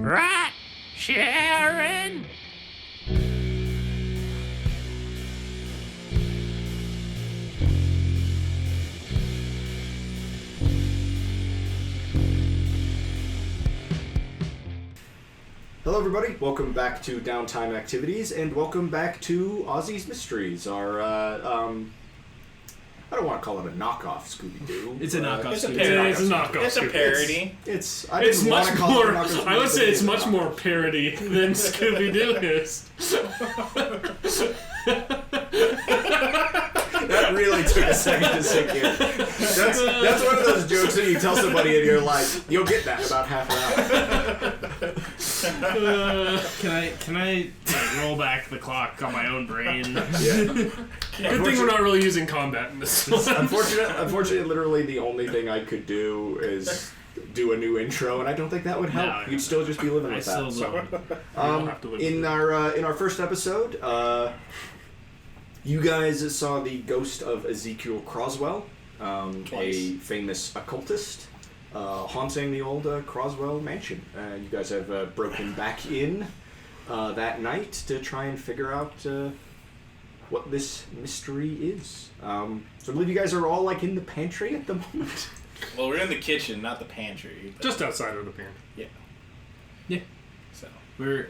Right, Sharon? Hello everybody, welcome back to Downtime Activities, and welcome back to Ozzy's Mysteries, our, I don't want to call it a knockoff Scooby-Doo. It's a knockoff. It's a Scooby-Doo. It's a parody. It's much more. I would say it's much knockoff. more parody than Scooby-Doo is. That really took a second to sink in. That's one of those jokes that you tell somebody and you're like, you'll get that in about half an hour. Can I like, roll back the clock on my own brain? Yeah. Good thing we're not really using combat in this one. Unfortunately, literally the only thing I could do is do a new intro, and I don't think that would help. No, You'd still just be living with that. In our first episode, you guys saw the ghost of Ezekiel Croswell, a famous occultist, haunting the old Croswell Mansion. You guys have broken back in that night to try and figure out what this mystery is. So I believe you guys are all like in the pantry at the moment. Well, we're in the kitchen, not the pantry. But Just outside of the pan. yeah. So We're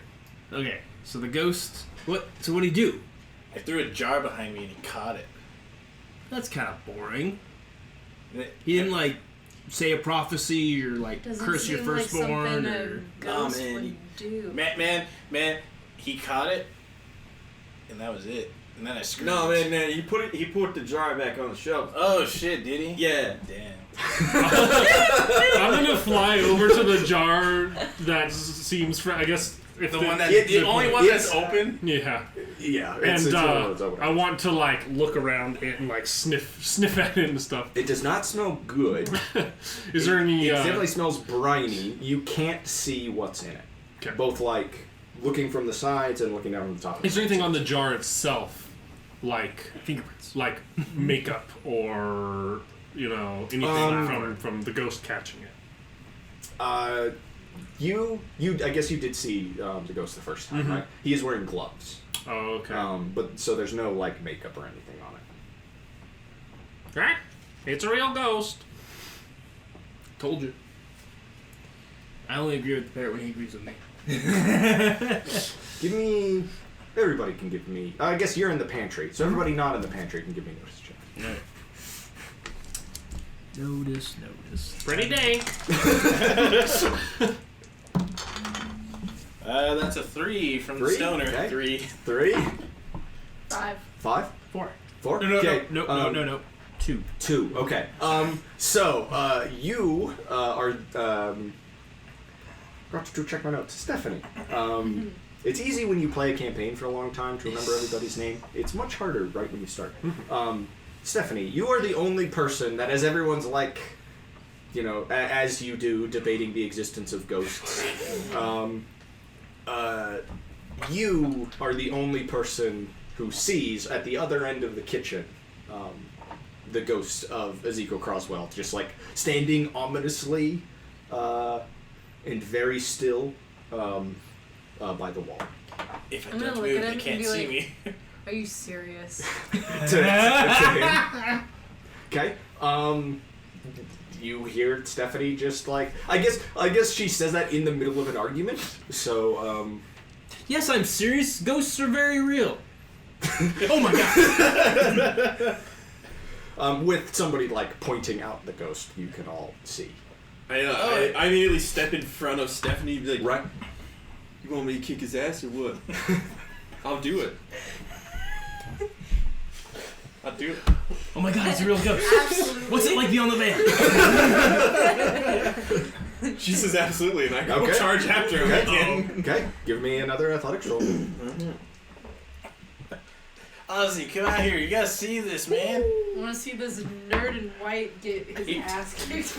okay. So the ghost. What? So what do you do? I threw a jar behind me and he caught it. That's kind of boring. And it- He didn't like say a prophecy or like Doesn't curse your seem like firstborn something or. a ghost man, would do. Man, he caught it, and that was it. And then I screamed. No, man, he put the jar back on the shelf. Oh shit, did he? Yeah. Damn. I'm gonna fly over to the jar that seems, I guess, if The one that it- the it- only one it's- that's open. Yeah, Yeah, and it's one of those open. I want to like look around it and like sniff at it and stuff. It does not smell good. Is there any? It definitely smells briny. You can't see what's in it. Okay. Both like looking from the sides and looking down from the top. Is there anything on the jar itself, like fingerprints, like makeup or anything from the ghost catching it? You I guess you did see the ghost the first time, right? He is wearing gloves. Oh, okay. But so there's no like makeup or anything on it. Right? It's a real ghost. Told you. I only agree with the parrot when he agrees with me. Give me. Everybody can give me. I guess you're in the pantry, so everybody not in the pantry can give me a notice check. Notice. Ready day. That's a 3 from the 3? stoner. Okay. 3. 3, 5. 5, 4. 4. No. Okay. No. 2. 2. Okay. So you are. Got to check my notes. Stephanie. It's easy when you play a campaign for a long time to remember everybody's name. It's much harder right when you start. Stephanie, you are the only person that, as everyone's like, as you do, debating the existence of ghosts. You are the only person who sees at the other end of the kitchen the ghost of Ezekiel Croswell, just like standing ominously and very still by the wall. If I I'm gonna don't look move, at they him and can't be see like- me. Are you serious? to him. Okay. You hear Stephanie just like I guess she says that in the middle of an argument. So Yes, I'm serious. Ghosts are very real. Oh my god. with somebody like pointing out the ghost, you can all see. I immediately step in front of Stephanie and be like, Right. You want me to kick his ass or what? I'll do it. I'll do it. Oh my god, it's a real ghost. Absolutely. What's it like beyond the van? She says absolutely, and I go Okay. charge after him again. Okay. Give me another athletics roll. Ozzy, come out here. You gotta see this, man. I want to see this nerd in white get his Eight. ass kicked.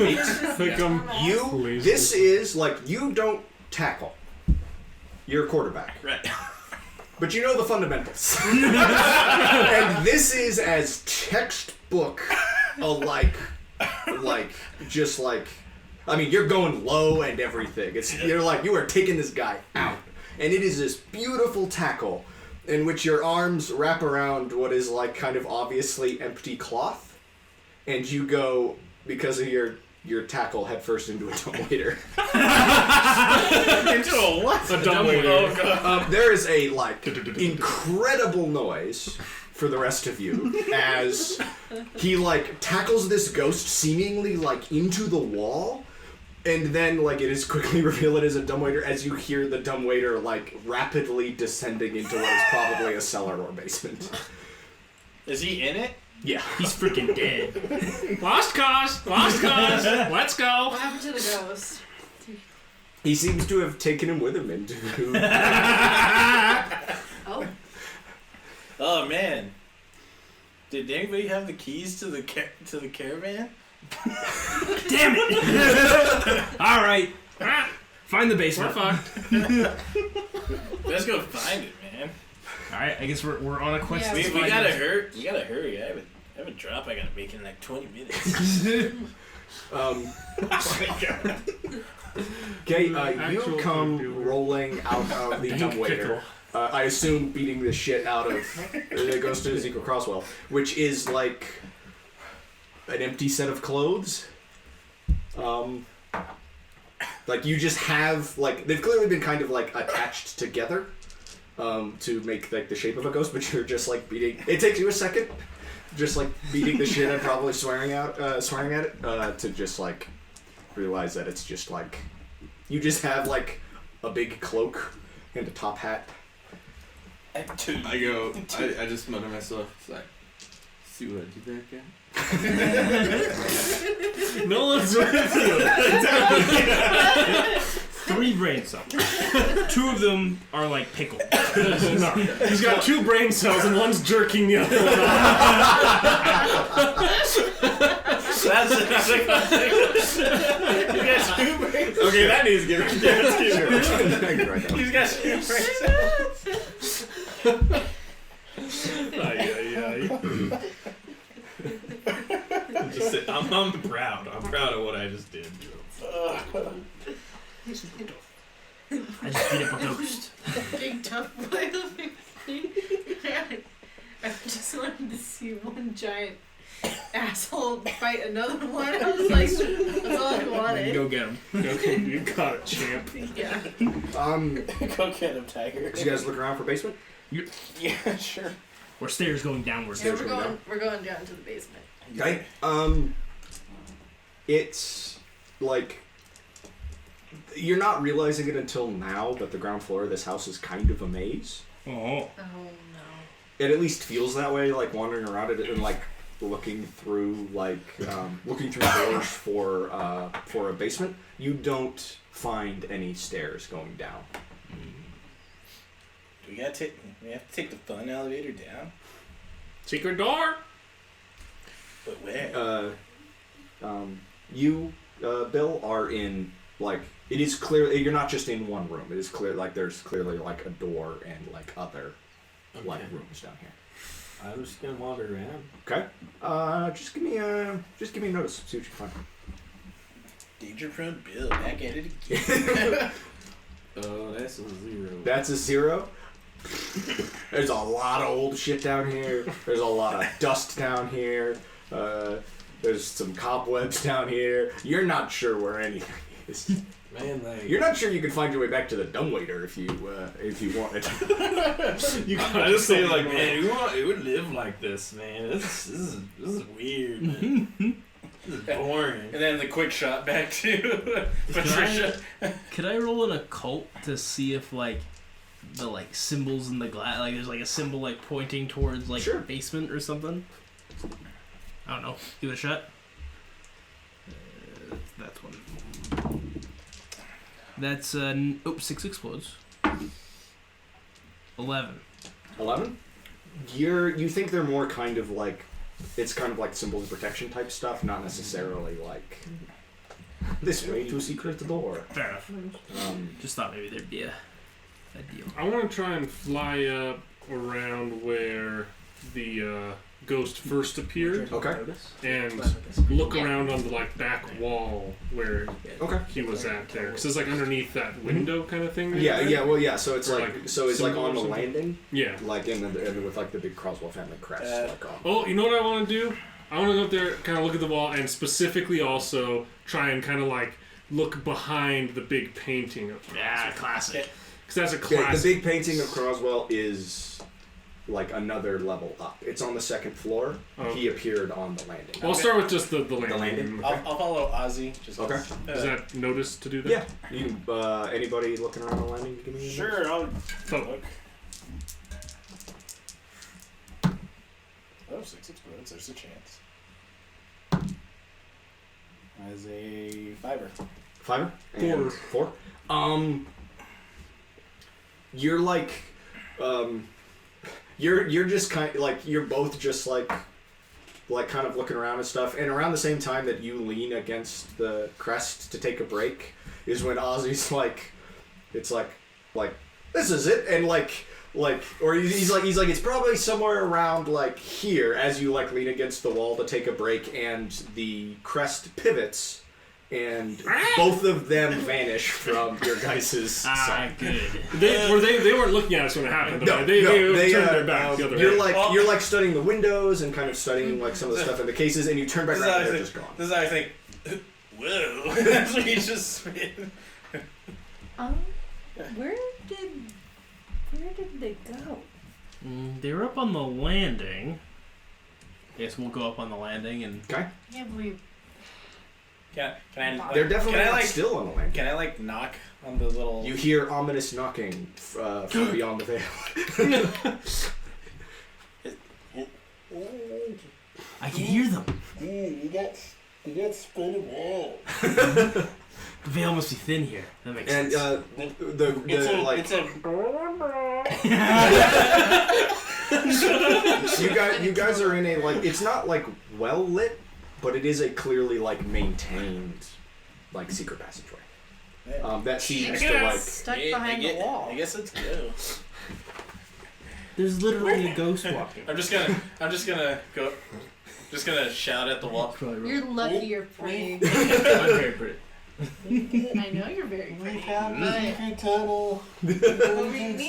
This is like you don't tackle. You're a quarterback. Right. But you know the fundamentals. And this is as textbook a just like I mean, you're going low and everything. You're like, you are taking this guy out. And it is this beautiful tackle in which your arms wrap around what is like kind of obviously empty cloth. And you go, because of your tackle, headfirst into a dumbwaiter. Into a what? A dumbwaiter. Oh, God. There is a, like, incredible noise for the rest of you as he, like, tackles this ghost seemingly, like, into the wall. And then, like, it is quickly revealed it is a dumbwaiter as you hear the dumbwaiter, like, rapidly descending into what is probably a cellar or basement. Is he in it? Yeah. He's freaking dead. Lost cause! Lost cause! Let's go! What happened to the ghost? He seems to have taken him with him into... Oh. Oh, man. Did anybody have the keys to the caravan? Damn it! Alright. Find the basement. We're fucked. Let's go find it, man. Alright, I guess we're on a quest. Yeah, to We find gotta it. hurry. You gotta hurry. I have a drop I gotta make in like 20 minutes. Oh my God. Okay, you Actual come food rolling out of the dumbwaiter. I assume beating the shit out of the ghost of Ezekiel Croswell, which is like an empty set of clothes. Like you just have like they've clearly been kind of like attached together to make like the shape of a ghost, but you're just like beating. It takes you a second, just like beating the shit and probably swearing at it to just like realize that it's just like you just have like a big cloak and a top hat. I just mutter myself. It's like, see what I did there, again? No one's with you. 3 brain cells. 2 of them are like pickled. No. He's got 2 brain cells and one's jerking the other one off. That's another context. You got 2 brains. Okay, that needs to get rid of. He's got 2 brains. Just say, I'm proud. I'm proud of what I just did. I just beat up a ghost. Big tough boy. I just wanted to see one giant asshole fight another one. I was like, that's all I wanted. Go get him. Okay, you got it, champ. Yeah. Go get him, Tiger. Did you guys look around for basement? Yeah, sure. Or stairs going downwards. Yeah, we're going down to the basement. Okay. It's like you're not realizing it until now, but the ground floor of this house is kind of a maze. Oh. Oh no. It at least feels that way, like wandering around it and like looking through doors for a basement. You don't find any stairs going down. We have to take the fun elevator down. Secret door. But where? You, Bill, are in like it is clear. You're not just in one room. It is clear like there's clearly like a door and like other like rooms down here. I'm just gonna wander around. Okay. Just give me a notice. See what you find. Danger prone Bill, back at it again. Oh, that's a 0. That's a 0. There's a lot of old shit down here. There's a lot of dust down here. There's some cobwebs down here. You're not sure where anything is. Man, You're not sure you can find your way back to the dumbwaiter if you wanted. You gotta just say like, man, we would live like this, man. This is weird, man. This is boring. And then the quick shot back to Patricia. Could I roll an occult to see if like the like symbols in the glass, like there's like a symbol like pointing towards like Sure. basement or something? I don't know. Give it a shot. That's one. That's 6 explodes. 11. 11? You think they're more kind of like it's kind of like symbols of protection type stuff, not necessarily like this way to a secret door. Fair enough. Just thought maybe there'd be a deal. I want to try and fly up around where the Ghost first appeared, Okay. and look around on the like back wall where Okay. he was at there, because it's like underneath that window kind of thing. Yeah, there. yeah, well, yeah. So it's Or, like, like, so it's like symbol on or the something? landing, Yeah. like and with like the big Croswell family crest. Like on. Oh, you know what I want to do? I want to go up there, kind of look at the wall, and specifically also try and kind of like look behind the big painting of classic. because that's a Okay, classic. the big painting of Croswell is like another level up. It's on the second floor. Oh. He appeared on the landing. Well, I'll start with just the landing. landing? I'll follow Ozzy. Just Okay. Is that notice to do that? Yeah. You anybody looking around the landing? Give me a Sure, I'll Oh. look. Oh, 6 explodes. There's a chance. As a 5er. Fiver? Four. Four. You're like, you're just kind of like you're both just like kind of looking around and stuff. And around the same time that you lean against the crest to take a break is when Ozzy's like, it's like this is it, and or he's like it's probably somewhere around like here as you like lean against the wall to take a break, and the crest pivots. And both of them vanish from your guys' sight. Good. They weren't looking at us when it happened. No, they turned uh, their back the other You're way. like you're like studying the windows and kind of studying like some of the stuff in the cases, and you turn back This is around how I and they're think. just gone. This is how I think. Whoa! That's what he just. Where did they go? They were up on the landing. Guess we'll go up on the landing and. Okay, Yeah, but we. Can I? they're definitely can I, not like, still on the land. Can I like knock on the little? You hear ominous knocking from beyond the veil. I can hear them. You got split wall. The veil must be thin here. That makes And sense. you guys are in a like it's not like well lit, but it is a clearly like maintained like secret passageway. That seems to like Stuck behind the wall. I guess let's go. There's literally a ghost walking. I'm just gonna go. Just gonna shout at the wall. You're lucky you're pretty. I'm very pretty. I know you're very pretty. But tunnel. what we need to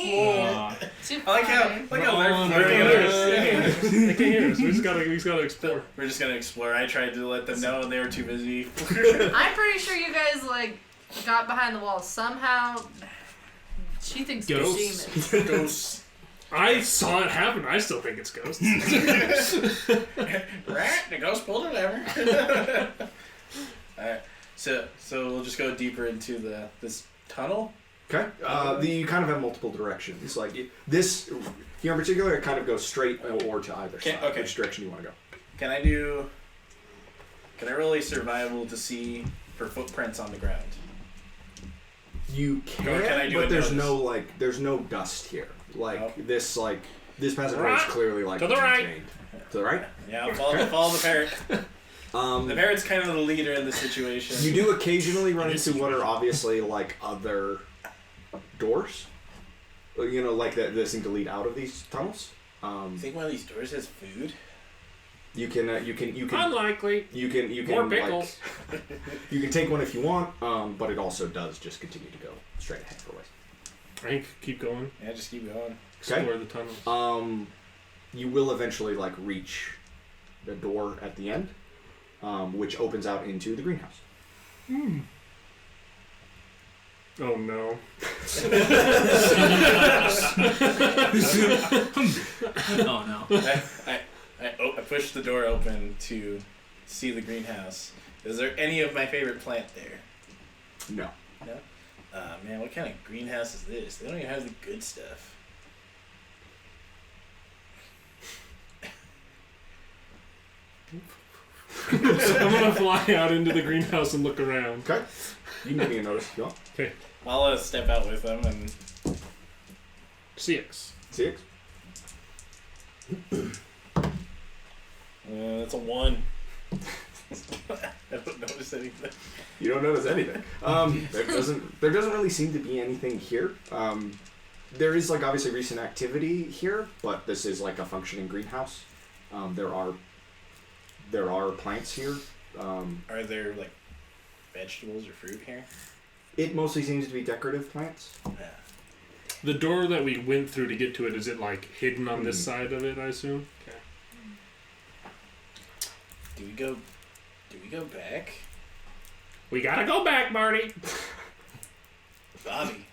I like how find. they're They flirting can hear with us. us. They can hear us. We just gotta explore. We're just gonna explore. I tried to let them know and they were too busy. I'm pretty sure you guys like got behind the wall somehow. She thinks they're Ghosts. demons. Ghosts. I saw it happen. I still think it's ghosts. Rat, the ghost pulled a lever. Alright. So we'll just go deeper into this tunnel. okay. You kind of have multiple directions. Like this here in particular, it kind of goes straight or to either side. Okay. Which direction you want to go? Can I really survival to see for footprints on the ground? You Or can I can, do but a there's notice? no like there's no dust here. Like Oh. this passageway is Right. clearly like To the right. contained. To the right. Yeah, I'll follow the parrot. The parrot's kind of the leader in the situation. You do occasionally run into what are obviously like other doors. You know, like that seem to lead out of these tunnels. You think one of these doors has food? You can Unlikely. you can More like, pickles. you can take one if you want, but it also does just continue to go straight ahead for a ways. I think keep going. Yeah, just keep going. Explore the tunnels. You will eventually like reach the door at the end, which opens out into the greenhouse. Oh no. Oh no. I pushed the door open to see the greenhouse. Is there any of my favorite plant there? No. No? Man, what kind of greenhouse is this? They don't even have the good stuff. I'm gonna fly out into the greenhouse and look around. Okay. You can give me a notice if you want. I'll step out with them and... CX. Six. That's a 1. I don't notice anything. You don't notice anything. There doesn't really seem to be anything here. There is like obviously recent activity here, but this is like a functioning greenhouse. There are plants here. Are there like vegetables or fruit here? It mostly seems to be decorative plants. Yeah. The door that we went through to get to it, is it like hidden on this side of it, I assume? Okay. Do we go back? We gotta go back, Marty. Bobby.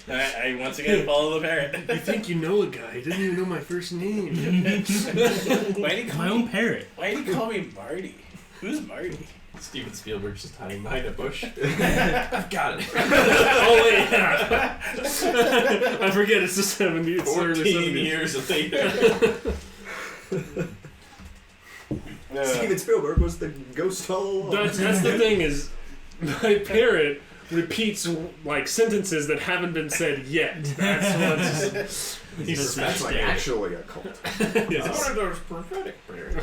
I once again follow the parrot. You think you know a guy? He didn't even know my first name. Why did he call My own parrot. Why did he call me Marty? Who's Marty? Steven Spielberg's just hiding behind a bush. I've got it. Oh wait, yeah. I forget it's the 70s. It's early 14 70s. years later. Steven Spielberg was the ghost all along. That's the thing is, my parrot repeats like sentences that haven't been said yet. That's what's That's like actually a cult. What are those prophetic prayers?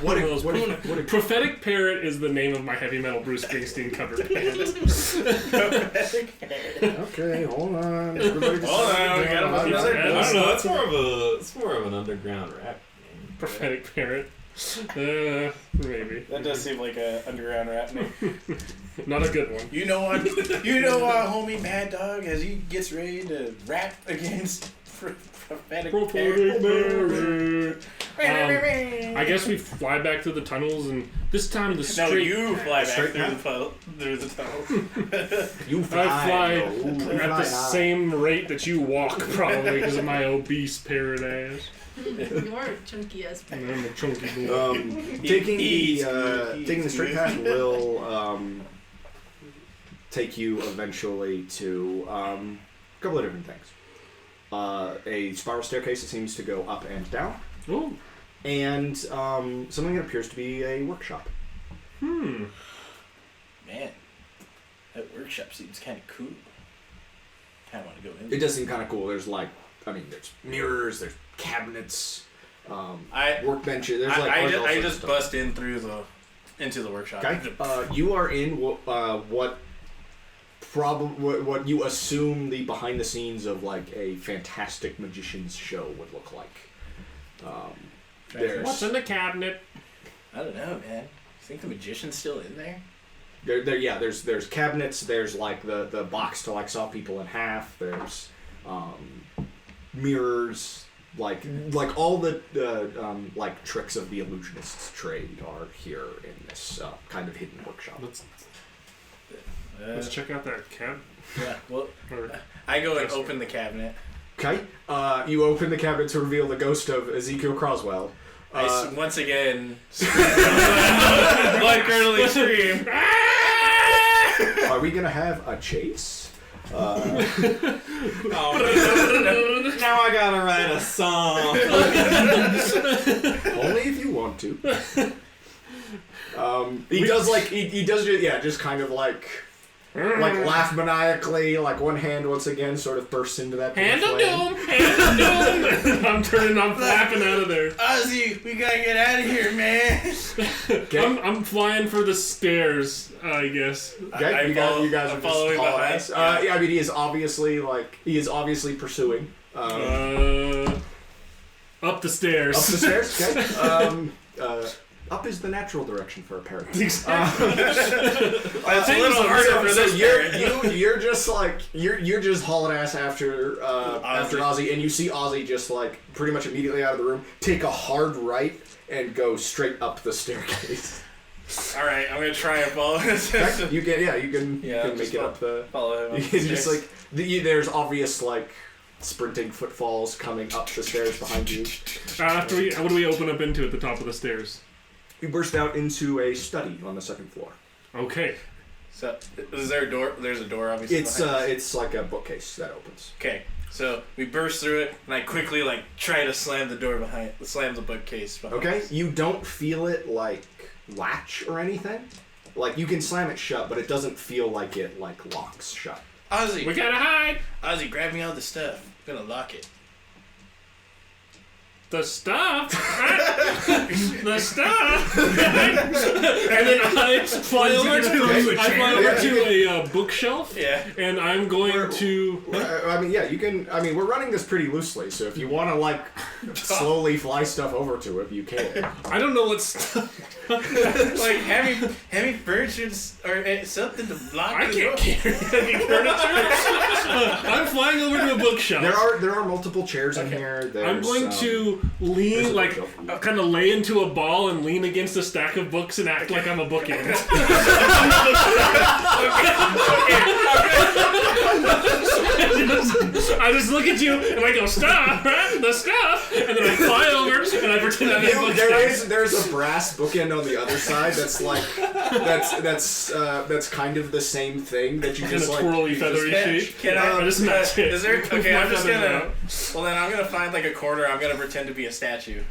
Prophetic Parrot is the name of my heavy metal Bruce Springsteen cover band. Okay, hold on. Everybody just Hold on, we gotta look I at don't know. It's more of an underground rap name. Prophetic Parrot. Maybe. That does seem like an underground rap name. Not a good one. You know what? Homie Mad Dog, as he gets ready to rap against prophetic Parrot. I guess we fly back through the tunnels, and this time the No, straight. you fly back straight through the tunnel. You I fly no, at the same rate that you walk, probably, because of my obese parrot ass. You're chunky as And parrot. I'm a chunky boy. taking the straight path will take you eventually to a couple of different things. A spiral staircase that seems to go up and down, Oh. and something that appears to be a workshop. Hmm. Man, that workshop seems kind of cool. Kind of want to go in. It does seem kind of cool. There's there's mirrors, there's cabinets, workbenches. There's I just bust in through into the workshop. Okay. You are in what you assume the behind the scenes of like a fantastic magician's show would look like. What's in the cabinet? I don't know, man. You think the magician's still in there? There's cabinets. There's like the box to like saw people in half. There's mirrors. Like all the like tricks of the illusionist's trade are here in this kind of hidden workshop. Let's check out that cabinet. Yeah. Well, I go and open the cabinet. Okay. You open the cabinet to reveal the ghost of Ezekiel Croswell. Once again, blood curdling scream. Are we gonna have a chase? Oh, now I gotta write a song. Only if you want to. He does just kind of like laugh maniacally, like one hand once again sort of bursts into that Hand of flame. doom! Hand of doom! I'm flapping out of there. Ozzy, we gotta get out of here, man. I'm flying for the stairs, I guess. Okay, you guys are just following haul behind. ass. I mean, he is obviously pursuing. Up the stairs. Up the stairs. Okay. Up is the natural direction for a parrot. Exactly. That's a little harder for this parrot. You're just like you're just hauling ass after Ozzy, and you see Ozzy just like pretty much immediately out of the room take a hard right and go straight up the staircase. All right, I'm gonna try and follow this. You can make it up the. Follow him. You can just like there's obvious like sprinting footfalls coming up the stairs behind you. What do we open up into at the top of the stairs? You burst out into a study on the second floor. Okay. So, is there a door? There's a door, obviously. It's like a bookcase that opens. Okay, so we burst through it, and I quickly try to slam the door slam the bookcase behind. Okay, us. you don't feel it like latch or anything. Like you can slam it shut, but it doesn't feel like it like locks shut. Ozzy, We gotta hide. Ozzy, grab me all the stuff. I'm gonna lock it. the stuff. The stuff. And then I fly over to a bookshelf. Yeah. And I'm going to. I mean, yeah, you can. I mean, we're running this pretty loosely, so if you want to like slowly fly stuff over to it, you can. I don't know what's. Like heavy furniture or something to block. I can't carry heavy furniture. I'm flying over to a bookshelf. There are multiple chairs in here. I'm going to lean, like, kind of lay into a ball and lean against a stack of books and act like I'm a bookend. I just look at you and I go, stop, the stuff, and then I fly over and I pretend I'm a bookend. There's a brass bookend on the other side that's like that's kind of the same thing that you just like twirly feathery shape. Can I just match it? Is there? Okay, I'm just gonna. Out. Well, then I'm gonna find like a corner. I'm gonna pretend to be a statue.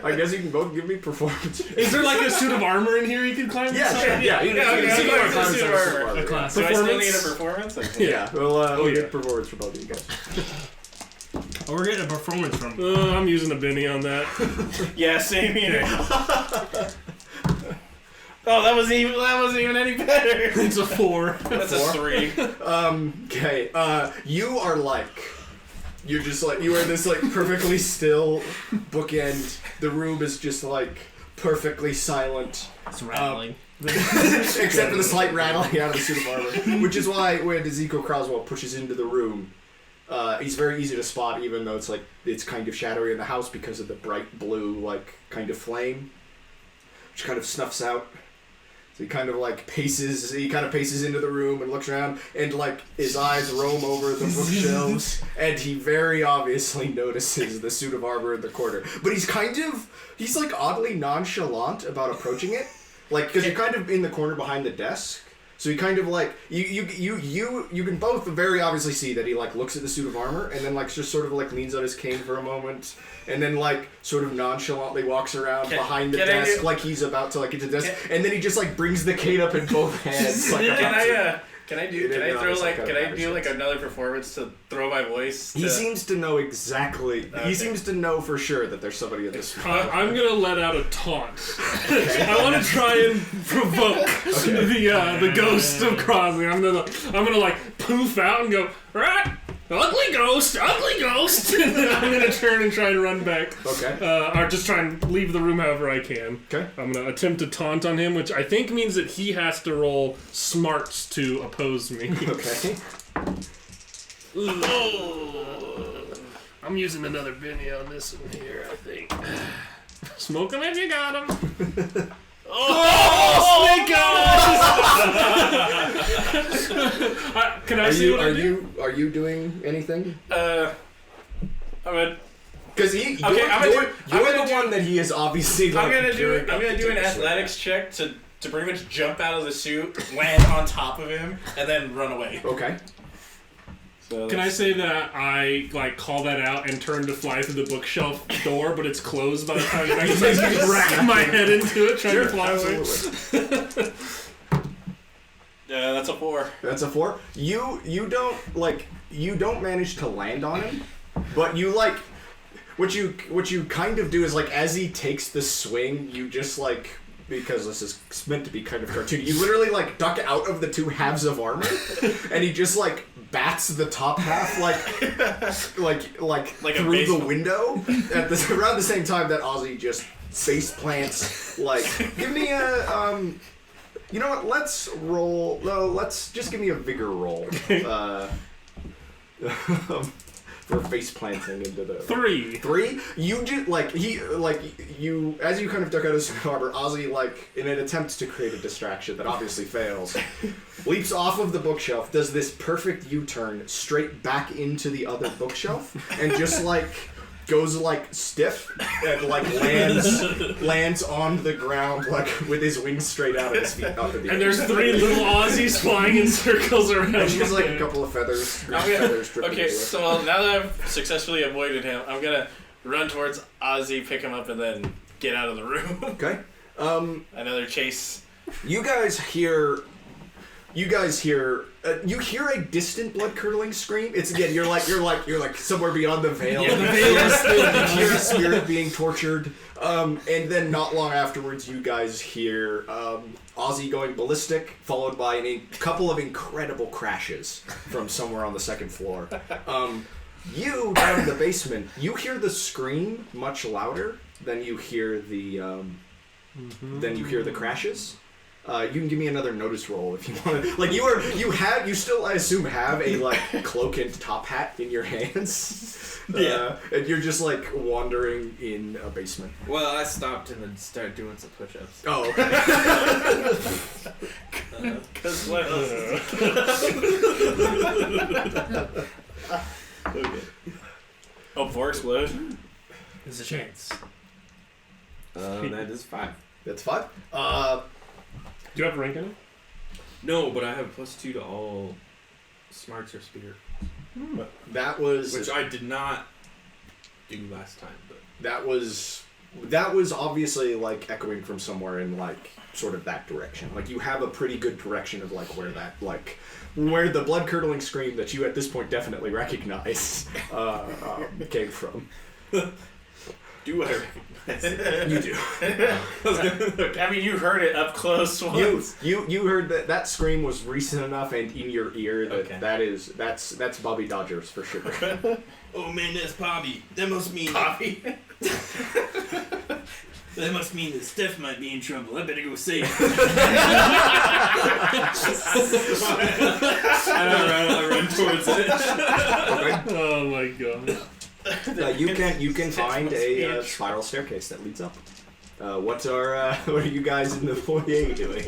I guess you can both give me performance. Is there like a suit of armor in here you can climb? Yeah. Okay, suit of armor. class. Do I still need a performance? Yeah. Well, we get performance for both of you guys. Oh, we're getting a performance from. I'm using a Benny on that. Yeah, same here. Oh, that wasn't even any better. It's a 4. That's a 3. Okay. You are like. You're just like, you are this like perfectly still bookend. The room is just like perfectly silent. It's rattling. Except for the slight rattling out of the suit of armor. Which is why when Ezekiel Croswell pushes into the room, he's very easy to spot even though it's kind of shadowy in the house because of the bright blue like kind of flame. Which kind of snuffs out. So he kind of paces into the room and looks around and like his eyes roam over the bookshelves and he very obviously notices the suit of armor in the corner. But he's like oddly nonchalant about approaching it. Like, because you're kind of in the corner behind the desk. So he kind of like, you can both very obviously see that he like looks at the suit of armor and then like just sort of like leans on his cane for a moment and then like sort of nonchalantly walks around behind the desk like he's about to like get to the desk and then he just like brings the cane up in both hands. Like, Can I do like another performance to throw my voice? He seems to know exactly. Okay. He seems to know for sure that there's somebody in this room. I'm gonna let out a taunt. Okay. I want to try and provoke the ghost of Crosby. I'm gonna like poof out and go, right, ugly ghost, and then I'm gonna turn and try and run back. Okay. Or just try and leave the room however I can. Okay. I'm gonna attempt to taunt on him, which I think means that he has to roll smarts to oppose me. Okay. I'm using another Benny on this one here, I think. Smoke him if you got him. Snake eyes! Can I see what I do? Are you doing anything? I'm gonna. Because you're the one that he is obviously. I'm gonna do an athletics check to pretty much jump out of the suit, land on top of him, and then run away. Okay. So can I say that I like call that out and turn to fly through the bookshelf door, but it's closed by the time I can rack my head into it trying to fly away? Yeah, that's a 4. That's a 4. You don't manage to land on him, but you like what you kind of do is like as he takes the swing, you just like. Because this is meant to be kind of cartoony. You literally like duck out of the two halves of armor, and he just like bats the top half like through the window at around the same time that Ozzy just face plants. Like, give me a you know what? Let's roll. No, let's just give me a vigor roll. For face planting into the 3. You do you as you kind of duck out of his harbor, Ozzy in an attempt to create a distraction that obviously fails, leaps off of the bookshelf, does this perfect U-turn straight back into the other bookshelf, and just goes stiff and lands on the ground with his wings straight out of his feet up in the air. And there's 3 little Aussies flying in circles around. And she's a couple of feathers. Okay, so now that I've successfully avoided him, I'm gonna run towards Ozzy, pick him up, and then get out of the room. Okay. Another chase. You guys hear you guys hear a distant blood-curdling scream. It's again, you're like somewhere beyond the veil. Yeah, the veil is You hear a spirit being tortured, and then not long afterwards, you guys hear Ozzy going ballistic, followed by a couple of incredible crashes from somewhere on the second floor. You down in the basement, you hear the scream much louder than you hear the crashes. You can give me another notice roll if you want to. Like you still, I assume, have a like cloak and top hat in your hands. Yeah. And you're just like wandering in a basement. Well, I stopped and then started doing some push-ups. Oh. Because what else? Okay. Oh, 4 explode. There's a chance. That is 5. That's 5. Do you have rank in it? No, but I have +2 to all smarts or spear. That was Which I did not do last time, but that was obviously like echoing from somewhere in like sort of that direction. Like you have a pretty good direction of like where the blood curdling scream that you at this point definitely recognize came from. do I recognize it? You do. I mean, you heard it up close once. You heard that scream was recent enough and in your ear that Okay. that's Bobby Dodgers for sure. Oh man, that's Bobby. That must mean Bobby. that must mean that Steph might be in trouble. I better go save her. I run towards it. Oh my god. You can find a spiral staircase that leads up. What are you guys in the foyer doing?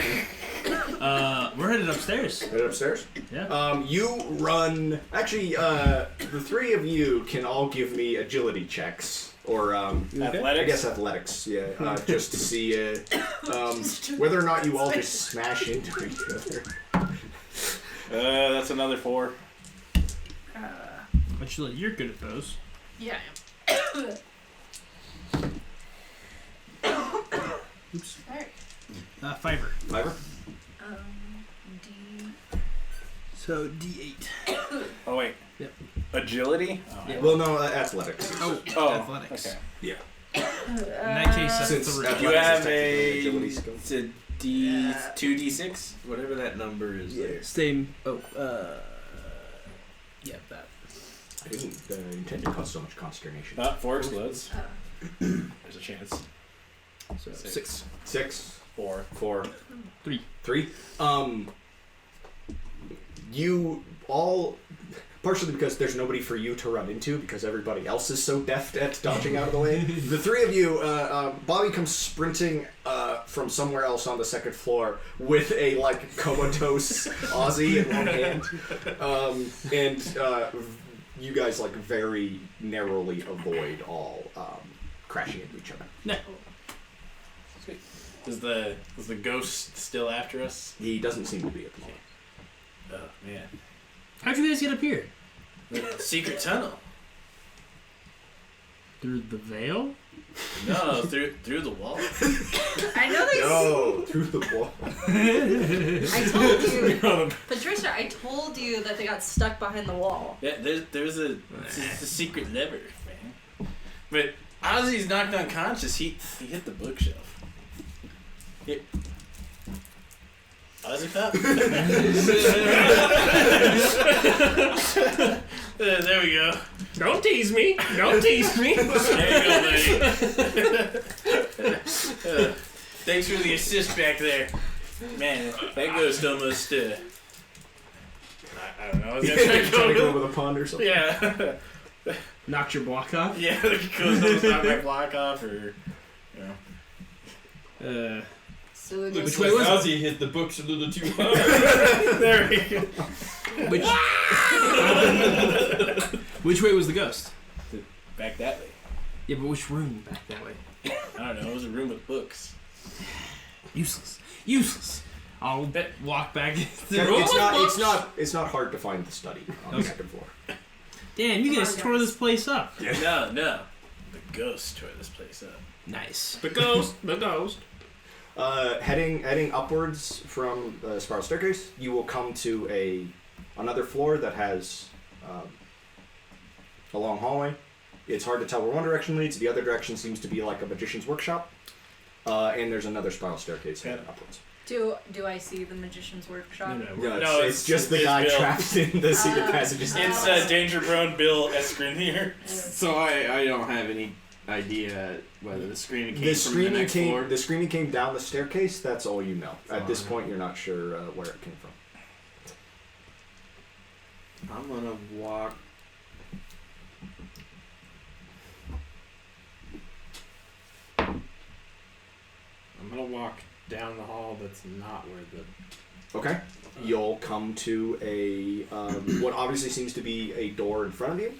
We're headed upstairs. Right upstairs? Yeah. You run. Actually, the three of you can all give me agility checks. Or, Athletics? I guess athletics, yeah. Just to see whether or not you all just smash into each other. That's another 4. Actually, you're good at those. Yeah, Oops. Alright. Fiver. Fiver? D. So D8. Oh, wait. Yep. Agility? Yeah. Well, no, athletics. Oh, athletics. athletics. Okay. In that case, that's Since 3. athletics You is have technically an agility skill. It's a D2D6, whatever that number is. There. Same. Oh, yeah, that. I didn't intend to cause so much consternation. 4 explodes. There's a chance. So 6. 6, 4. 4, 3. 3. You all, partially because there's nobody for you to run into because everybody else is so deft at dodging out of the way. The three of you, Bobby comes sprinting from somewhere else on the second floor with a like comatose Ozzy in one hand, and you guys like very narrowly avoid all crashing into each other. No. Sweet. Is the ghost still after us? He doesn't seem to be at the moment. Oh, man. How'd you guys get up here? The secret tunnel. Through the veil? No, through the wall. I know they. No, through the wall. I told you, Patricia. I told you that they got stuck behind the wall. Yeah, there's a secret lever, man. But Ozzy's knocked unconscious. He hit the bookshelf. Ozzy pop. There we go. Don't tease me. Don't tease me. There you go, buddy. Thanks for the assist back there. Man, that ghost almost, I don't know. I was gonna try to Trying to go go with a pun or something. Yeah. Knocked your block off? Yeah, the ghost almost knocked my block off, or, you know. So it Looks just way like was Ozzy hit the books a little too hard. There we go. Which way was the ghost? Back that way. Yeah, but which room back that way? I don't know. It was a room with books. Useless. Useless. I'll walk back into the room. It's not hard to find the study on the second floor. Damn, you guys tore this place up. No. The ghost tore this place up. Nice. The ghost. The ghost. Heading upwards from the spiral staircase, you will come to another floor that has a long hallway. It's hard to tell where one direction leads. The other direction seems to be like a magician's workshop. And there's another spiral staircase heading upwards. Do I see the magician's workshop? No, it's just the guy Bill. trapped in the secret passages. It's Danger Prone Bill Escrinier. So I don't have any idea whether the screaming came from the next floor. The screaming came down the staircase. That's all you know. At this point, you're not sure where it came from. I'm gonna walk. I'm gonna walk down the hall. That's not where the. Okay. You'll come to a what obviously seems to be a door in front of you,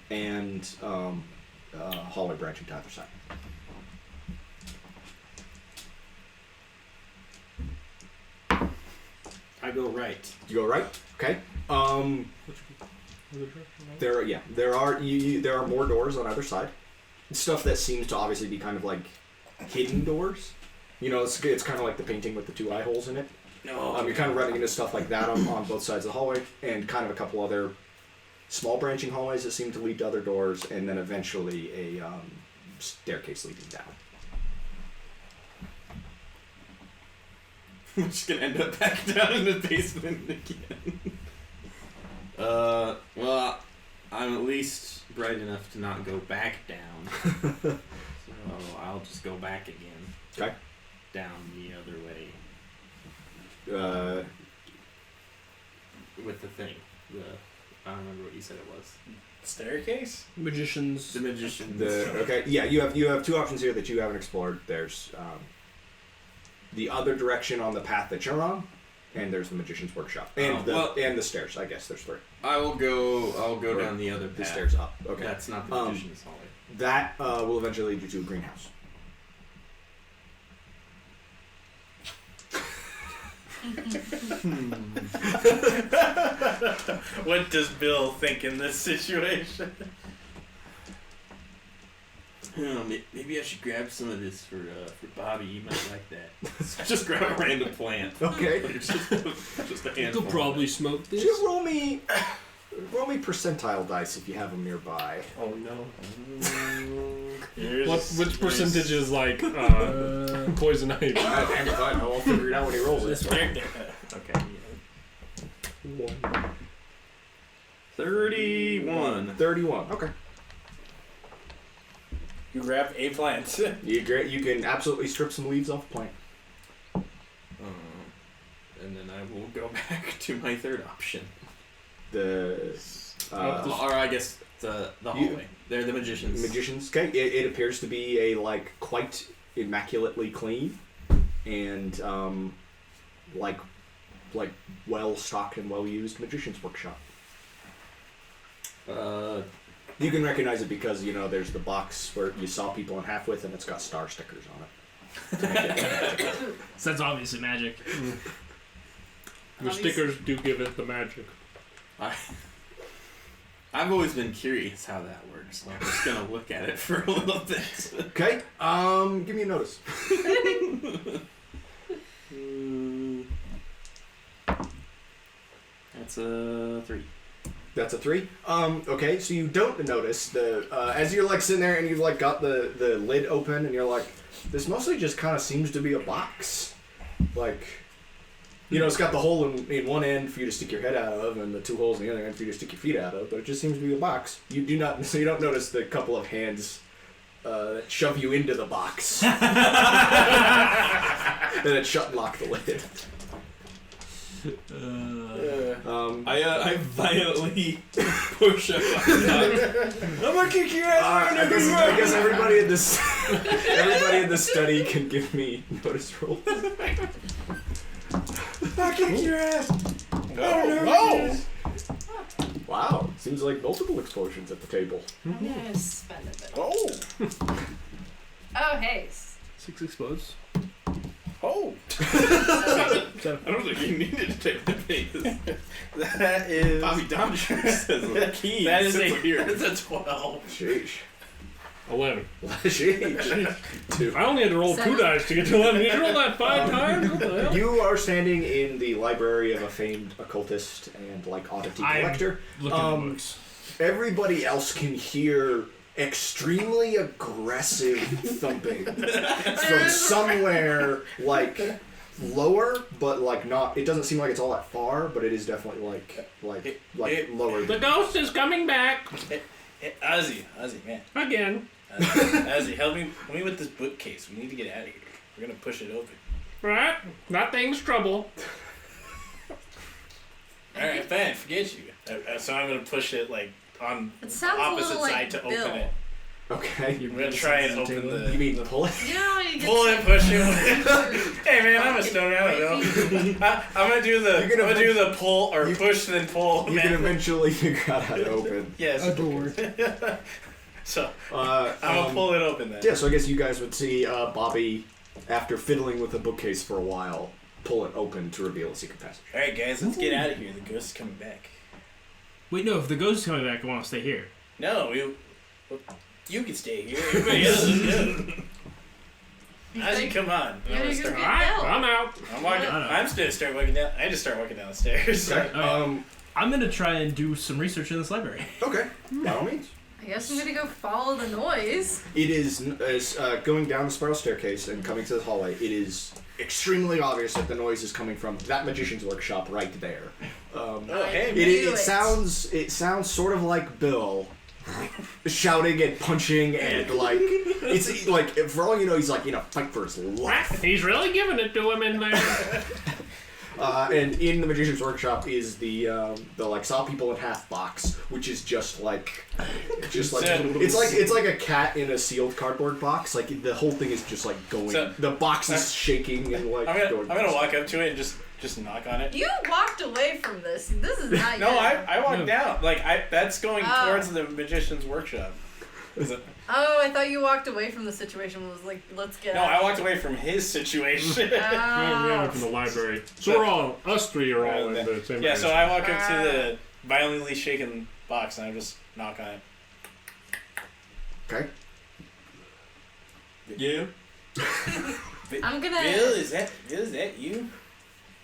and a hallway branching to either side. I go right. You go right. Okay. There are more doors on either side. Stuff that seems to obviously be kind of like hidden doors. You know, it's kind of like the painting with the two eye holes in it. No. You're kind of running into stuff like that on both sides of the hallway, and kind of a couple other small branching hallways that seem to lead to other doors, and then eventually a staircase leading down. I'm just gonna end up back down in the basement again. Well, I'm at least bright enough to not go back down. So I'll just go back again. Okay. Down the other way. With the thing. I don't remember what you said it was. Staircase? Magicians. The magician. Okay. Yeah, you have two options here that you haven't explored. There's the other direction on the path that you're on, and there's the magician's workshop, and the stairs. I guess there's three. I'll go down the other path. The stairs up. Okay. That's not the magician's hallway. That will eventually lead you to a greenhouse. What does Bill think in this situation? Maybe I should grab some of this for Bobby. He might like that. Just grab a random plant. Okay. just a handful. You'll probably smoke this. Just roll me percentile dice if you have them nearby. Oh no. Which percentage is like poison ivy? I'll figure it out when he rolls it. Okay. 31. 31. Okay. You grab a plant. You can absolutely strip some leaves off a plant. And then I will go back to my third option. Or I guess the hallway. They're the magicians. Magicians. Okay. It appears to be a quite immaculately clean and well stocked and well used magician's workshop. You can recognize it because there's the box where you saw people in half with, and it's got star stickers on it. So that's obviously magic. The stickers do give it the magic. I've always been curious how that works, so I'm just gonna look at it for a little bit. Okay. Give me a notice. That's a 3. That's a 3. Okay, so you don't notice as you're sitting there and you've got the lid open and you're this mostly just kind of seems to be a box. It's got the hole in one end for you to stick your head out of and the two holes in the other end for you to stick your feet out of, but it just seems to be a box. You don't notice the couple of hands that shove you into the box. And then shut and lock the lid. I violently push up. I'm gonna kick your ass. I guess everybody in this study can give me notice rolls. I'll kick your ass. No. Wow, seems like multiple explosions at the table. I'm gonna spend a bit. Oh, hey. 6 explodes. oh. I don't think you needed to take the base. That is. Bobby Domshire says a key. That is here. that's a 12. Sheesh. 11. Sheesh. 2. I only had to roll 2 dice to get to 11. You roll that 5 times? What the hell? You are standing in the library of a famed occultist and oddity collector. Looking at books. Everybody else can hear extremely aggressive thumping from somewhere lower, but not. It doesn't seem like it's all that far, but it is definitely lower. The ghost is coming back Hey, Ozzy, man. again. Ozzy, help me with this bookcase. We need to get out of here. We're gonna push it open. Right? Nothing's trouble. Alright, fine, forget you. So I'm gonna push it on the opposite side to open it. Okay. I'm gonna try and open the... You mean pull it? Yeah, you get Pull it, push it. Hey man, I'm a stoner, I don't know. I'm gonna do the pull or push then pull. You can eventually figure out how to open. Yes. A door. So, I'm gonna pull it open then. Yeah, so I guess you guys would see Bobby, after fiddling with the bookcase for a while, pull it open to reveal a secret passage. Alright guys, let's get out of here. The ghost is coming back. Wait, no. If the ghost is coming back, I want to stay here. No, you can stay here. Everybody else is good. Ozzy, come on. Yeah, you're Start- good. I'm out. I'm still start walking down. I just start walking down the stairs. Okay. I'm gonna try and do some research in this library. Okay. By all means. I guess I'm gonna go follow the noise. It is going down the spiral staircase and coming to the hallway. It is extremely obvious that the noise is coming from that magician's workshop right there. Hey, It sounds sort of like Bill shouting and punching and it's like, for all you know, he's in a fight for his life. He's really giving it to him in there. And in the magician's workshop is the saw people in half box, which is just like it's like a cat in a sealed cardboard box. Like the whole thing is just going. So, the box is shaking and I'm gonna walk up to it and just knock on it. You walked away from this. This is not No, good. I walked down. That's going towards the magician's workshop. Oh, I thought you walked away from the situation. Was like, let's get No, out. I walked away from his situation. We went from the library. So us three are all in the same Yeah, room. so I walk up to the violently shaken box and I just knock on it. Okay. Yeah. I'm gonna. Bill, is that you?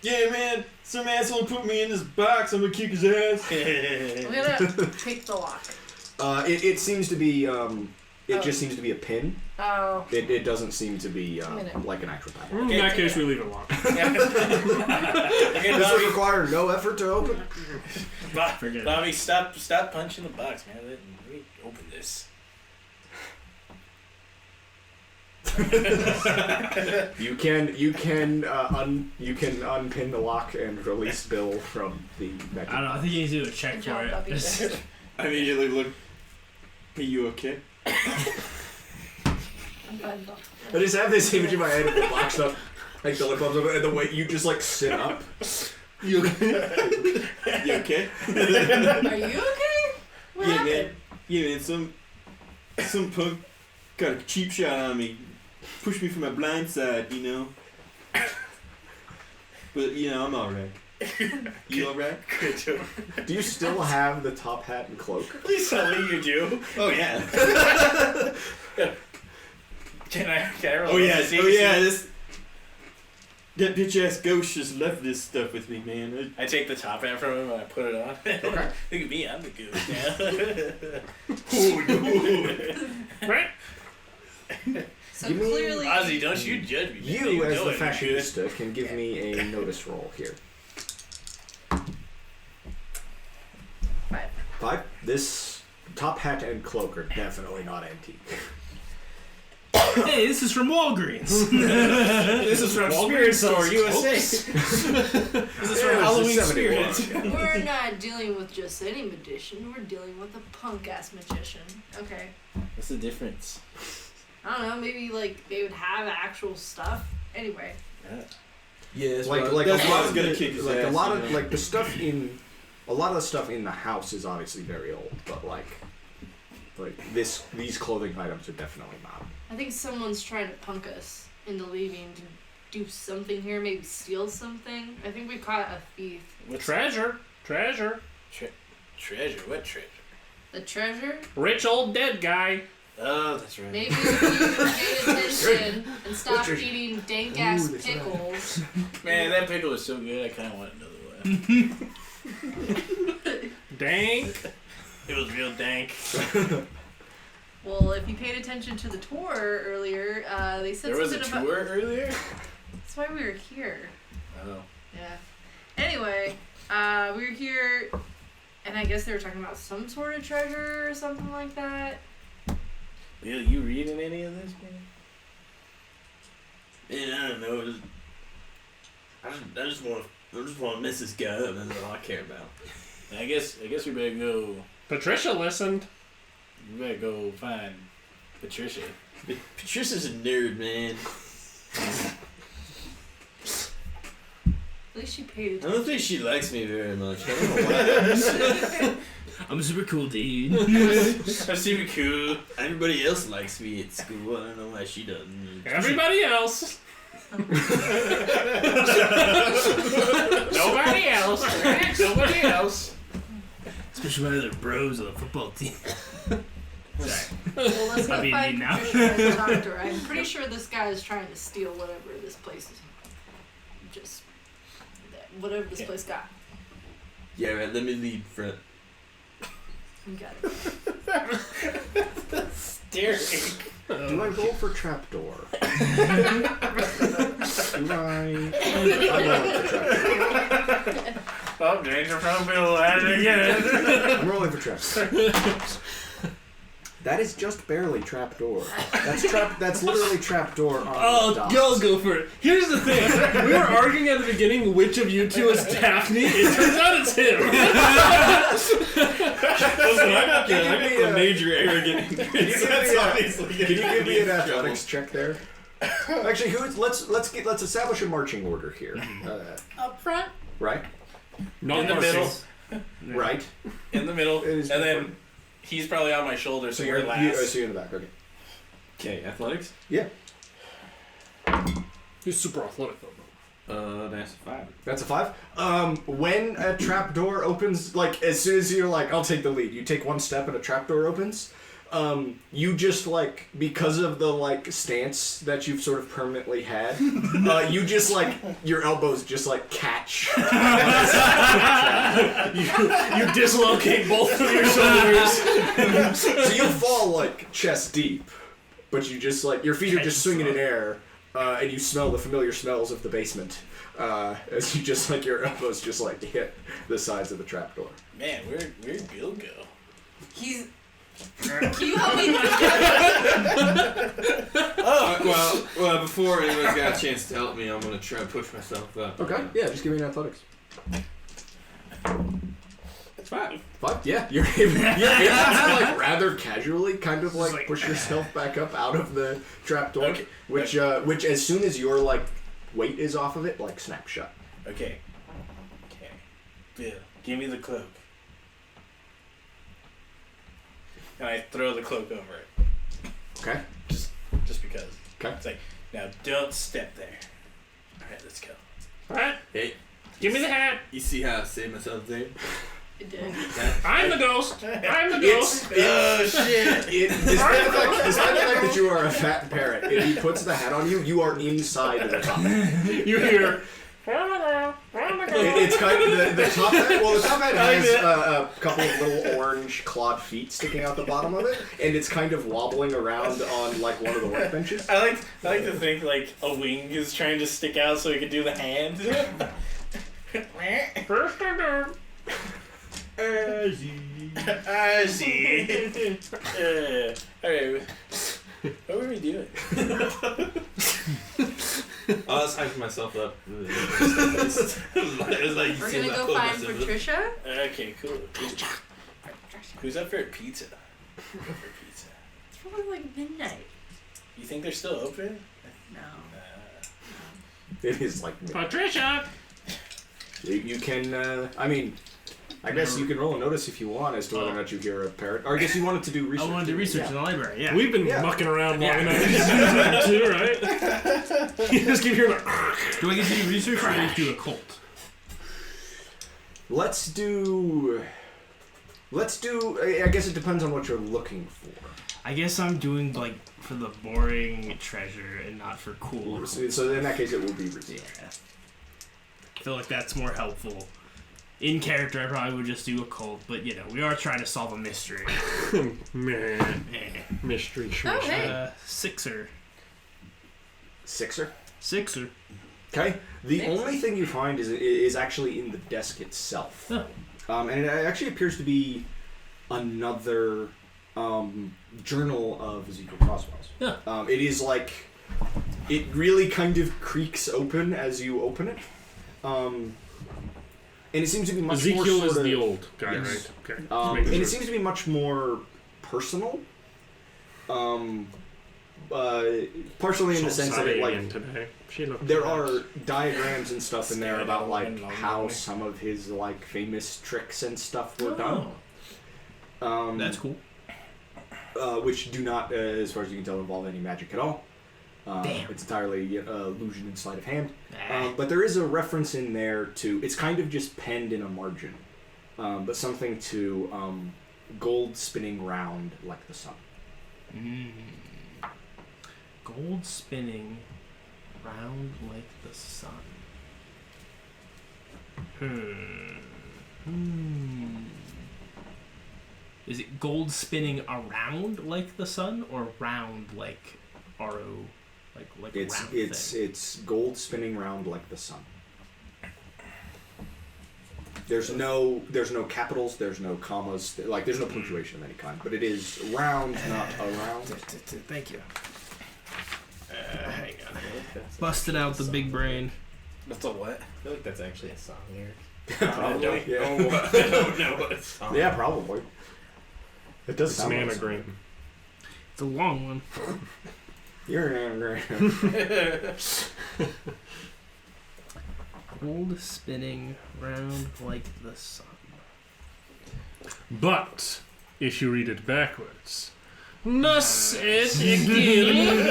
Yeah, man. Some asshole put me in this box. I'm gonna kick his ass. I'm gonna pick the lock. It seems to be it just seems to be a pin. Oh. It doesn't seem to be like an actual pattern. In that case, we leave it locked. Okay, Does it require no effort to open? Bobby, stop punching the box, man. Let me open this. You can unpin the lock and release Bill from the vacuum. I don't know. I think you need to do a check Good for job, it. Bobby. Just- I immediately look. Are you okay? I'm fine, though. I just have this image in my head of the box up, like the lip bumps up, and the way you just sit up. You okay? You okay? Are you okay? What Yeah, happened? man. Yeah, man. Some punk got a cheap shot on me. Pushed me from my blind side, you know. But I'm alright. You alright? Good job. Do you still have the top hat and cloak? Please tell me you do. Oh yeah. Can I roll? Oh yeah. That bitch ass ghost just left this stuff with me, man. I take the top hat from him and I put it on. Okay. Look at me, I'm the ghost now. Right? So Give me- clearly. Ozzy, don't you judge me. man. You, as know the it, man. fashionista, can give me a notice roll here. 5. 5. This top hat and cloak are definitely not antique. Hey, this is from Walgreens. This is from Spirit Store USA. This is from Halloween Spirit. We're not dealing with just any magician. We're dealing with a punk ass magician. Okay. What's the difference? I don't know. Maybe they would have actual stuff. Anyway. Yeah, Like that's a why I lot was of gonna the, kick his like ass. a lot of like the stuff in a lot of the stuff in the house is obviously very old, but like these clothing items are definitely not. I think someone's trying to punk us into leaving to do something here. Maybe steal something. I think we caught a thief. Treasure. Treasure? What treasure? The treasure? Rich old dead guy. Oh, that's right. Maybe if you paid attention and stopped eating dank ass pickles. Man, that pickle was so good. I kind of want another one. Dank. It was real dank. Well, if you paid attention to the tour earlier, they said There was a something tour about. earlier? That's why we were here. Oh. Yeah. Anyway, we were here, and I guess they were talking about some sort of treasure or something like that. Bill, you reading any of this, man? Man, I don't know. I just want to mess this guy up. That's all I care about. I guess we better go. Patricia listened. We better go find Patricia. Patricia's a nerd, man. At least she paid I attention. don't think she likes me very much. I don't know why. I'm super cool, dude. That's super cool. Everybody else likes me at school. I don't know why she doesn't. Everybody else. Nobody else. Nobody else. Especially my other bros on the football team. Sorry. Well, let's go I mean, find now. Patricia and talk to her. I'm pretty sure this guy is trying to steal whatever this place is. Just whatever this place got. Yeah, right. Let me lead front. You got it. Staring. Do I roll for trapdoor? Do I? I'm rolling for trapdoor. Oh, danger from Bill at it again. I'm rolling for trapdoor. That is just barely trapdoor. That's literally trapdoor on the Oh, dots. go for it. Here's the thing. We were arguing at the beginning which of you two is Daphne. It turns out it's him. Listen, I got the major arrogant. Can you give me an athletics check there? Actually, let's establish a marching order here. Up front? Right? Not In the Marcus. middle. Right. In the middle. It is And then important. he's probably on my shoulder, so you're we're last. so you're in the back. Okay. Okay, athletics. Yeah. He's super athletic though. That's a 5. That's a 5. When a trapdoor opens, like as soon as you're like, I'll take the lead. You take one step and a trapdoor opens. You just like, because of the like stance that you've sort of permanently had, you just like, your elbows just like catch. You dislocate both of your shoulders. So you fall like chest deep, but you just like, your feet are just swinging in air, and you smell the familiar smells of the basement, as you just like, your elbows just like hit the sides of the trapdoor. Man, where'd Bill go? He's. Can you help me? Well, before anyone's got a chance to help me, I'm gonna try and push myself up. Okay, yeah, just give me an athletics. It's 5. 5? Yeah, you're able to like rather casually kind of like push yourself back up out of the trapdoor, Okay. which as soon as your like weight is off of it, like snaps shut. Okay. Bill, give me the cloak. And I throw the cloak over it. Okay. Just because. Okay. It's like, now don't step there. Alright, let's go. Alright, Hey, give me the hat. you see how I saved myself there? It did. I'm the ghost. I'm the ghost. Oh shit! Despite the fact that you are a fat parrot, if he puts the hat on you, you are inside the top hat. You hear. It's kind of the top hat. Well, the top hat has a couple of little orange clawed feet sticking out the bottom of it, and it's kind of wobbling around on like one of the workbenches. I like to think like a wing is trying to stick out so he can do the hand. I see. Alright. What were we doing? I was hyping myself up. It was like, We're gonna go find Patricia. Okay, cool. Who's up for pizza? Who's up for pizza? It's probably like midnight. You think they're still open? No. It is like Patricia. you can. I mean, I guess you can roll a notice if you want as to whether or not you hear a parrot. Or I guess you wanted to do research. I wanted to research in the library, yeah. We've been mucking around long enough too, right? You just keep hearing like. Do I get to do research or do I do a cult? Let's do. I guess it depends on what you're looking for. I guess I'm doing like for the boring treasure and not for cool. So in that case, it will be research. Yeah. I feel like that's more helpful. In character, I probably would just do occult, but we are trying to solve a mystery. Man. Mystery. Oh, hey. Sixer. Sixer. Okay. The only thing you find is actually in the desk itself. Huh. And it actually appears to be another journal of Ezekiel Croswell's. Yeah. It is like, it really kind of creaks open as you open it. And it seems to be much more Ezekiel sort is of, the old guy, yes. right? Okay. And Sure. it seems to be much more personal. Partially in the sense that it, like, today. there are diagrams and stuff in there about like how some of his like famous tricks and stuff were done. That's cool. Which do not, as far as you can tell, involve any magic at all. Damn. It's entirely illusion and sleight of hand. Ah. But there is a reference in there to, it's kind of just penned in a margin, but something to gold spinning round like the sun. Gold spinning round like the sun. Is it gold spinning around like the sun, or round like R-O, like It's round it's thing? it's gold spinning round like the sun. There's no capitals, there's no commas, like there's no punctuation of any kind, but it is round, not around. Thank you. Hang on. Busted out the big brain. That's a what? I feel like that's actually a song lyric. Probably, yeah. I don't know what song. Yeah, probably. It does It's sound an like anagram. It's a long one. You're an anagram. Gold spinning round like the sun. But if you read it backwards, Nuss it again.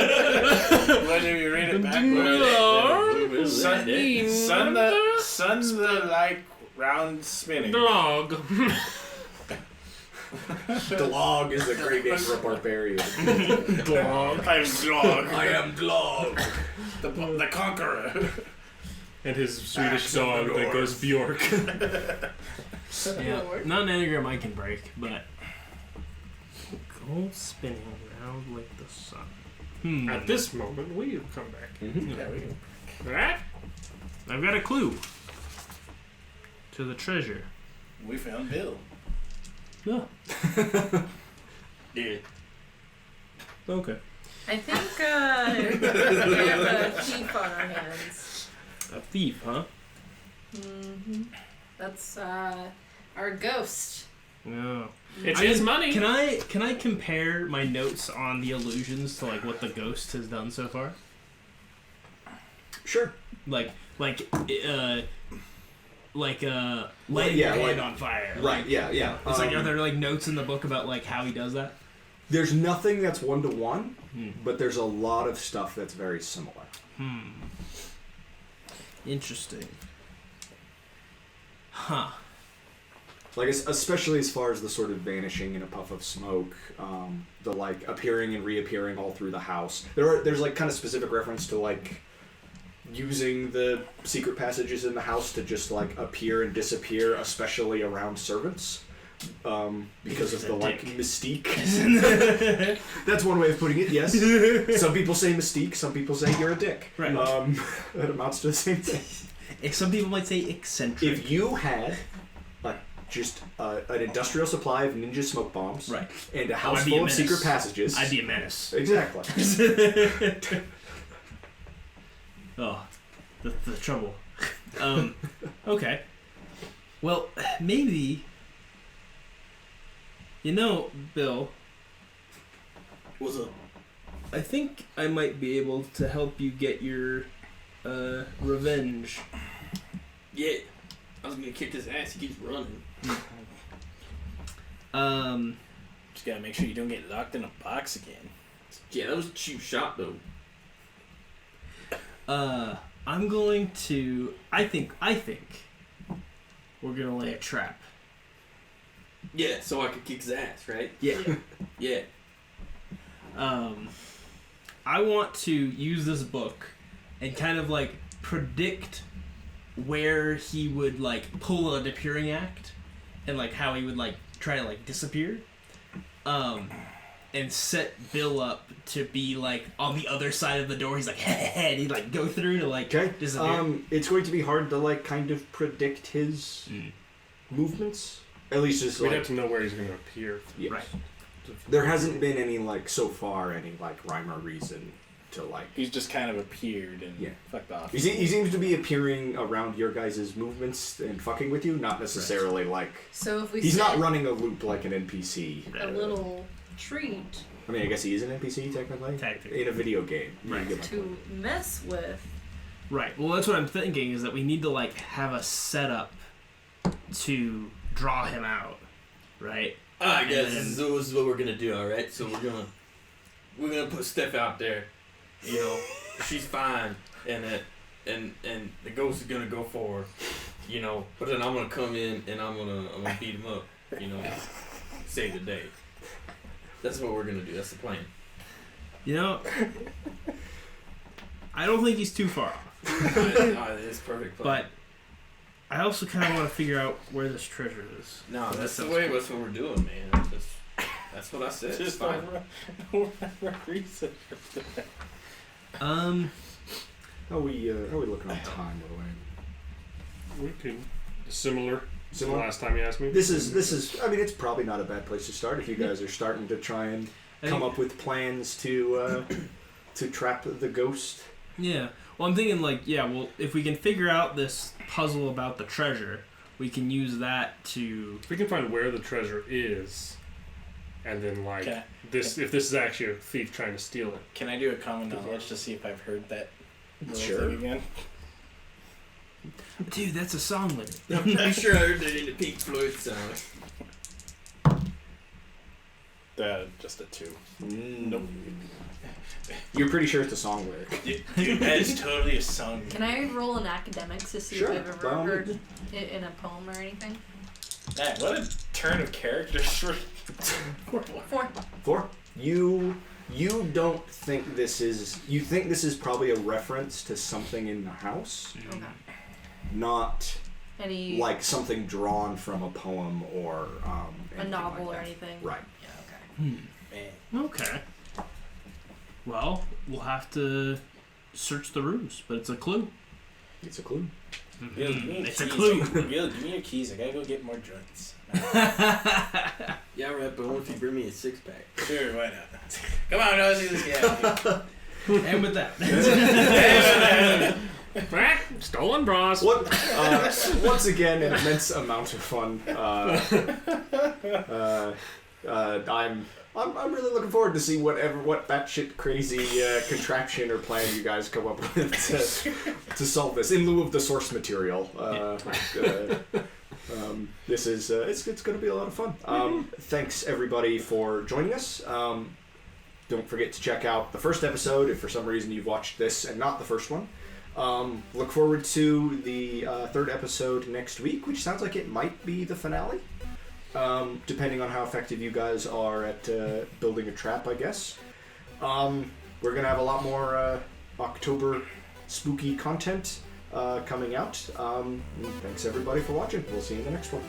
Why do you read it No. Sun the like round spinning. Dog. Glog is a great name for a barbarian. Dog. I'm Glog. I am Glog. The conqueror. And his Swedish Axe of the dog that North. goes Bjork. Yeah, not an anagram I can break, but gold spinning around like the sun. At this moment, we will come back. Yeah, we can. Alright? I've got a clue to the treasure. We found Bill. Yeah. Yeah. Okay. I think we have a thief on our hands. A thief, huh? That's our ghost. No. It's I his mean, money. Can I compare my notes on the illusions to like what the ghost has done so far? Sure. Lighting yeah, your hand like- on fire. Right, yeah. It's like, are there like notes in the book about like how he does that? There's nothing that's one-to-one, Hmm. but there's a lot of stuff that's very similar. Interesting. Huh. Like, especially as far as the sort of vanishing in a puff of smoke, the, like, appearing and reappearing all through the house. There's, like, kind of specific reference to, like, using the secret passages in the house to just, like, appear and disappear, especially around servants. Because of the, like, mystique. That's one way of putting it, yes. Some people say mystique, some people say you're a dick. Right. That amounts to the same thing. Some people might say eccentric. If you had just an industrial supply of ninja smoke bombs, Right. and a I'd house be full a of secret menace. passages, I'd be a menace. exactly. Oh, the trouble. Okay. Well, maybe. You know, Bill, What's up? I think I might be able to help you get your revenge. Yeah. I was gonna kick his ass. He keeps running. Just gotta make sure you don't get locked in a box again. Yeah, that was a cheap shot though. I'm going to. I think we're gonna lay a trap. Yeah, so I could kick his ass, right? Yeah. Yeah. I want to use this book and kind of like predict where he would like pull a disappearing act and like how he would like try to like disappear. And set Bill up to be like on the other side of the door. He's like, and he'd like go through to like disappear. It's going to be hard to like kind of predict his movements. At least just we'd have to know where he's going to appear. Yes. Right. There hasn't been any like so far any like rhyme or reason to like. He's just kind of appeared and fucked off. He seems to be appearing around your guys' movements and fucking with you, not necessarily like. So if we he's not running a loop like an NPC. A little treat. I mean, I guess he is an NPC technically. In a video game. Right. To mess with. Right. Well, that's what I'm thinking is that we need to like have a setup to draw him out, right? I guess this is what we're gonna do. All right. So we're gonna put Steph out there. You know, she's fine, and the ghost is gonna go for her. You know, but then I'm gonna come in and I'm gonna beat him up. You know, save the day. That's what we're gonna do. That's the plan. You know, I don't think he's too far off. It's perfect plan. But I also kind of want to figure out where this treasure is. No, that's the way. That's what we're doing, man. That's what I said. Just fine. Research. How are we looking on time, by the way? We can similar. Similar? Last time you asked me. This is. I mean, it's probably not a bad place to start if you guys are starting to try and come up with plans to trap the ghost. Yeah. Well, I'm thinking like, well, if we can figure out this puzzle about the treasure, we can use that to. If we can find where the treasure is, and then like if this is actually a thief trying to steal it. Can I do a common knowledge to see if I've heard that Sure. thing again? Dude, that's a song lyric. I'm pretty sure I heard that in the Pink Floyd song. Just a 2. Nope. You're pretty sure it's a song lyric. Dude, that is totally a song. Can I roll an academics to see Sure, if I've ever heard it in a poem or anything? Man, what a turn of characters for 4. You don't think this is. You think this is probably a reference to something in the house, Okay. not Any like something drawn from a poem or a novel like or that. anything? Right. Yeah. Okay. man. Okay. Well, we'll have to search the rooms, but it's a clue. It's a clue. Bill, give me It's a keys. clue. Bill, give me your keys. I gotta go get more joints. Yeah, right, but what if you bring me a 6-pack? Sure, why not? Come on, Ozzy, let's get out of And with that. Stolen bras. What? Once again, an immense amount of fun. I'm really looking forward to see what batshit crazy contraption or plan you guys come up with to solve this in lieu of the source material. This is it's going to be a lot of fun. Thanks everybody for joining us. Don't forget to check out the first episode if for some reason you've watched this and not the first one. Look forward to the third episode next week, which sounds like it might be the finale. Depending on how effective you guys are at building a trap, I guess. We're going to have a lot more October spooky content coming out. Thanks everybody for watching. We'll see you in the next one.